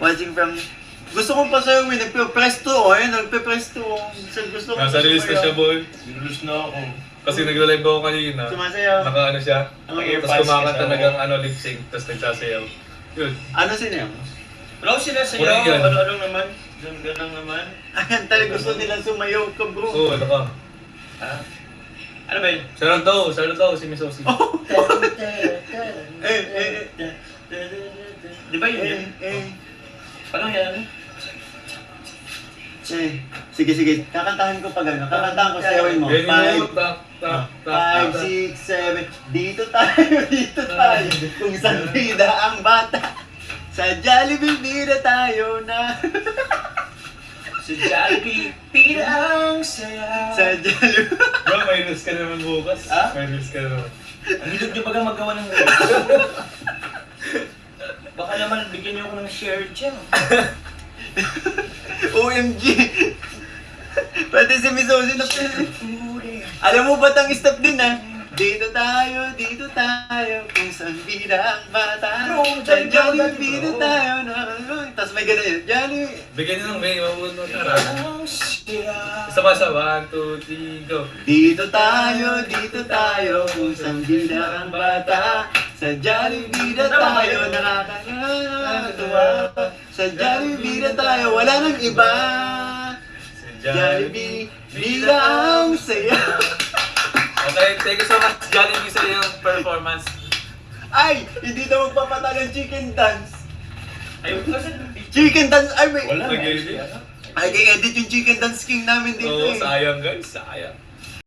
Watching from... Gusto kong pa sa'yo, nagpe-press to, oh. Ayun, nagpe-press to. Gusto ko. Nasa release na siya, boy. Release na ako. Kasi nagla-live ako kanina. Sumasayaw. Naka-ano siya. Naka-earpads Tapos kumakanta kasi talagang lip sync. Tapos nagsasayaw. Yun. Ano sinayaw? Wala ko sila sa'yo. Walang yan. Ano naman? Diyan lang naman. Ayan, talaga gusto nilang sumayaw ka, bro. Oo, ano ka? Ha? Ano ba yun? Sharon daw, si Miss Osi. Di ba yun yun? Paano yan? Sige. Kakantahan ko pag ano. Kakantahan ko, sayawin mo. Ganyan mo, tak. 5, 6, 7. Dito tayo. Kung saan bida ang bata. Sa Jollibee bida tayo na. Sa Jollibee, pila ang saya. Sa Jollibee. Bro, may news ka naman bukas. Ha? May news ka naman. Ang hilog niyo baga magawa ng reel. Baka naman bigyan niyo ako ng share dyan. OMG. Pati si Miss Ozzy na alam mo ba't ang step din ah? Dito tayo, kung saan bida ang bata. Sa Jollibee bida tayo na. Tapos may gano'n yun. Jollibee. Bigyan niyo ng may mabunod ka rin. Isa pa sa 1, 2, 3, go. Dito tayo, kung saan bida ang bata. Sa Jollibee bida tayo, nakakatuwa. Sa Jollibee bida tayo, wala nang iba. Jollibee bida ang saya. Okay, thank you so much, Jollibee, sa iyong performance. Ay, hindi na magpapatalo ng chicken dance. Ayun kasi. Chicken dance, ay may... Wala. Nag-edit. Ay, i-edit yung chicken dance king namin dito Oo, eh. sayang guys, sayang.